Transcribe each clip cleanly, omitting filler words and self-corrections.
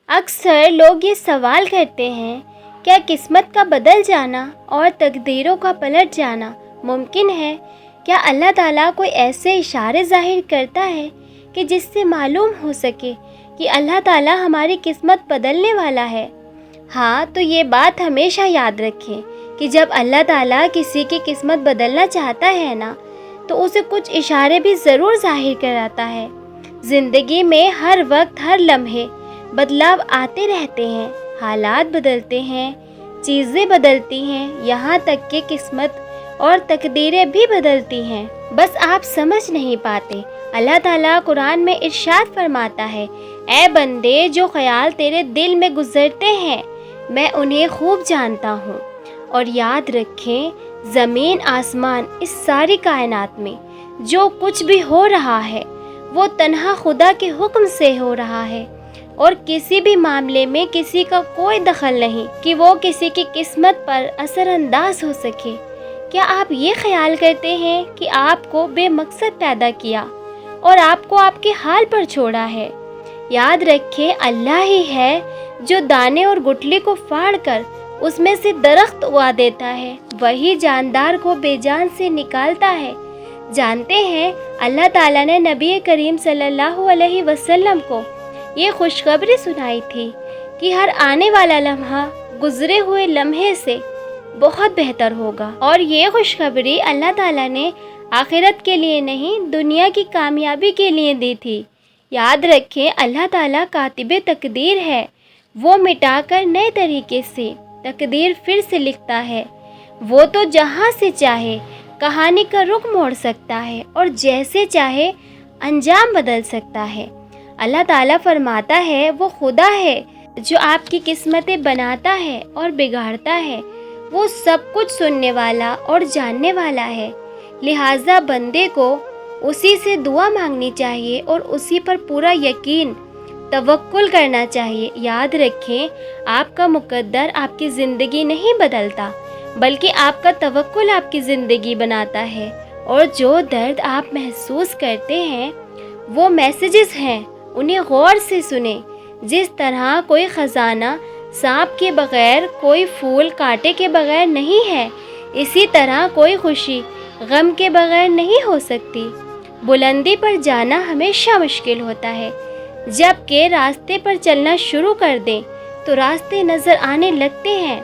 اکثر لوگ یہ سوال کرتے ہیں، کیا قسمت کا بدل جانا اور تقدیروں کا پلٹ جانا ممکن ہے؟ کیا اللہ تعالیٰ کوئی ایسے اشارے ظاہر کرتا ہے کہ جس سے معلوم ہو سکے کہ اللہ تعالیٰ ہماری قسمت بدلنے والا ہے؟ ہاں، تو یہ بات ہمیشہ یاد رکھیں کہ جب اللہ تعالیٰ کسی کی قسمت بدلنا چاہتا ہے نا، تو اسے کچھ اشارے بھی ضرور ظاہر کراتا ہے۔ زندگی میں ہر وقت ہر لمحے بدلاؤ آتے رہتے ہیں، حالات بدلتے ہیں، چیزیں بدلتی ہیں، یہاں تک کہ قسمت اور تقدیریں بھی بدلتی ہیں، بس آپ سمجھ نہیں پاتے۔ اللہ تعالیٰ قرآن میں ارشاد فرماتا ہے، اے بندے، جو خیال تیرے دل میں گزرتے ہیں میں انہیں خوب جانتا ہوں۔ اور یاد رکھیں، زمین آسمان، اس ساری کائنات میں جو کچھ بھی ہو رہا ہے وہ تنہا خدا کے حکم سے ہو رہا ہے، اور کسی بھی معاملے میں کسی کا کوئی دخل نہیں کہ وہ کسی کی قسمت پر اثر انداز ہو سکے۔ کیا آپ یہ خیال کرتے ہیں کہ آپ کو بے مقصد پیدا کیا اور آپ کو آپ کے حال پر چھوڑا ہے؟ یاد رکھیں، اللہ ہی ہے جو دانے اور گٹلی کو پھاڑ کر اس میں سے درخت اگا دیتا ہے، وہی جاندار کو بے جان سے نکالتا ہے۔ جانتے ہیں، اللہ تعالیٰ نے نبی کریم صلی اللہ علیہ وسلم کو یہ خوشخبری سنائی تھی کہ ہر آنے والا لمحہ گزرے ہوئے لمحے سے بہت بہتر ہوگا، اور یہ خوشخبری اللہ تعالیٰ نے آخرت کے لیے نہیں، دنیا کی کامیابی کے لیے دی تھی۔ یاد رکھیں، اللہ تعالیٰ کاتب تقدیر ہے، وہ مٹا کر نئے طریقے سے تقدیر پھر سے لکھتا ہے۔ وہ تو جہاں سے چاہے کہانی کا رخ موڑ سکتا ہے اور جیسے چاہے انجام بدل سکتا ہے۔ اللہ تعالیٰ فرماتا ہے، وہ خدا ہے جو آپ کی قسمتیں بناتا ہے اور بگاڑتا ہے، وہ سب کچھ سننے والا اور جاننے والا ہے، لہٰذا بندے کو اسی سے دعا مانگنی چاہیے اور اسی پر پورا یقین توکل کرنا چاہیے۔ یاد رکھیں، آپ کا مقدر آپ کی زندگی نہیں بدلتا، بلکہ آپ کا توکل آپ کی زندگی بناتا ہے، اور جو درد آپ محسوس کرتے ہیں وہ میسیجز ہیں، انہیں غور سے سنیں۔ جس طرح کوئی خزانہ سانپ کے بغیر، کوئی پھول کانٹے کے بغیر نہیں ہے، اسی طرح کوئی خوشی غم کے بغیر نہیں ہو سکتی۔ بلندی پر جانا ہمیشہ مشکل ہوتا ہے، جبکہ راستے پر چلنا شروع کر دیں تو راستے نظر آنے لگتے ہیں۔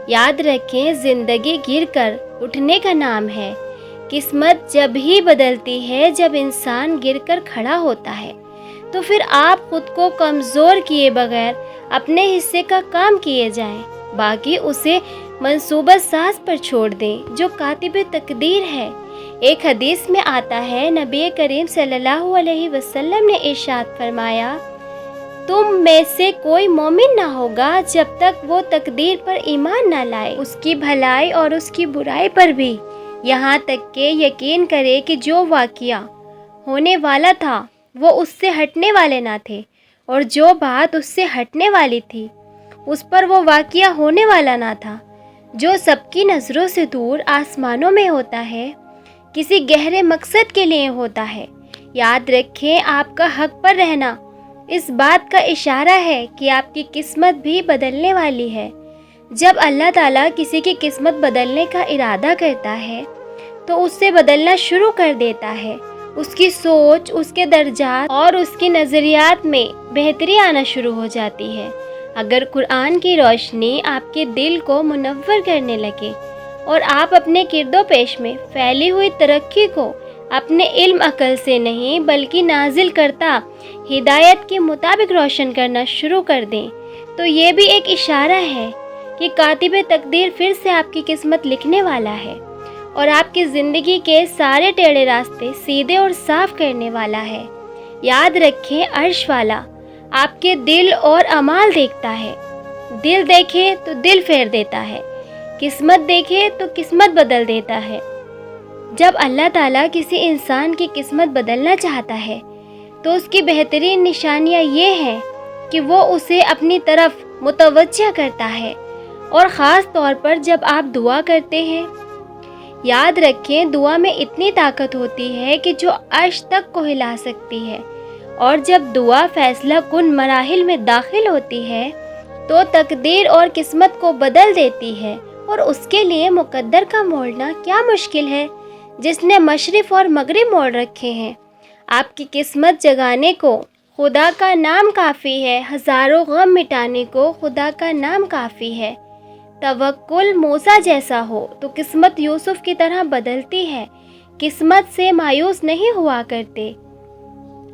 یاد رکھیں، زندگی گر کر اٹھنے کا نام ہے۔ قسمت جب ہی بدلتی ہے جب انسان گر کر کھڑا ہوتا ہے، تو پھر آپ خود کو کمزور کیے بغیر اپنے حصے کا کام کیے جائیں، باقی اسے منصوبہ ساز پر چھوڑ دیں جو کاتب تقدیر ہے۔ ایک حدیث میں آتا ہے، نبی کریم صلی اللہ علیہ وسلم نے ارشاد فرمایا، تم میں سے کوئی مومن نہ ہوگا جب تک وہ تقدیر پر ایمان نہ لائے، اس کی بھلائی اور اس کی برائی پر بھی، یہاں تک کہ یقین کرے کہ جو واقعہ ہونے والا تھا وہ اس سے ہٹنے والے نہ تھے، اور جو بات اس سے ہٹنے والی تھی اس پر وہ واقعہ ہونے والا نہ تھا۔ جو سب کی نظروں سے دور آسمانوں میں ہوتا ہے، کسی گہرے مقصد کے لیے ہوتا ہے۔ یاد رکھیں، آپ کا حق پر رہنا اس بات کا اشارہ ہے کہ آپ کی قسمت بھی بدلنے والی ہے۔ جب اللہ تعالیٰ کسی کی قسمت بدلنے کا ارادہ کرتا ہے تو اس سے بدلنا شروع کر دیتا ہے، اس کی سوچ، اس کے درجات اور اس کی نظریات میں بہتری آنا شروع ہو جاتی ہے۔ اگر قرآن کی روشنی آپ کے دل کو منور کرنے لگے اور آپ اپنے گرد و پیش میں پھیلی ہوئی ترقی کو اپنے علم عقل سے نہیں بلکہ نازل کرتا ہدایت کے مطابق روشن کرنا شروع کر دیں، تو یہ بھی ایک اشارہ ہے کہ کاتب تقدیر پھر سے آپ کی قسمت لکھنے والا ہے اور آپ کی زندگی کے سارے ٹیڑھے راستے سیدھے اور صاف کرنے والا ہے۔ یاد رکھیں، عرش والا آپ کے دل اور اعمال دیکھتا ہے۔ دل دیکھے تو دل پھیر دیتا ہے، قسمت دیکھے تو قسمت بدل دیتا ہے۔ جب اللہ تعالیٰ کسی انسان کی قسمت بدلنا چاہتا ہے تو اس کی بہترین نشانیاں یہ ہیں کہ وہ اسے اپنی طرف متوجہ کرتا ہے، اور خاص طور پر جب آپ دعا کرتے ہیں۔ یاد رکھیں، دعا میں اتنی طاقت ہوتی ہے کہ جو عرش تک کو ہلا سکتی ہے، اور جب دعا فیصلہ کن مراحل میں داخل ہوتی ہے تو تقدیر اور قسمت کو بدل دیتی ہے، اور اس کے لیے مقدر کا موڑنا کیا مشکل ہے، جس نے مشرق اور مغرب موڑ رکھے ہیں۔ آپ کی قسمت جگانے کو خدا کا نام کافی ہے، ہزاروں غم مٹانے کو خدا کا نام کافی ہے۔ توکل موسیٰ جیسا ہو تو قسمت یوسف کی طرح بدلتی ہے۔ قسمت سے مایوس نہیں ہوا کرتے،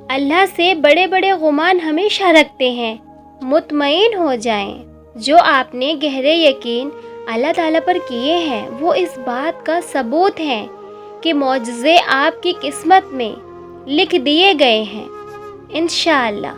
اللہ سے بڑے بڑے گمان ہمیشہ رکھتے ہیں۔ مطمئن ہو جائیں، جو آپ نے گہرے یقین اللہ تعالیٰ پر کیے ہیں وہ اس بات کا ثبوت ہیں کہ معجزے آپ کی قسمت میں لکھ دیے گئے ہیں، انشاءاللہ۔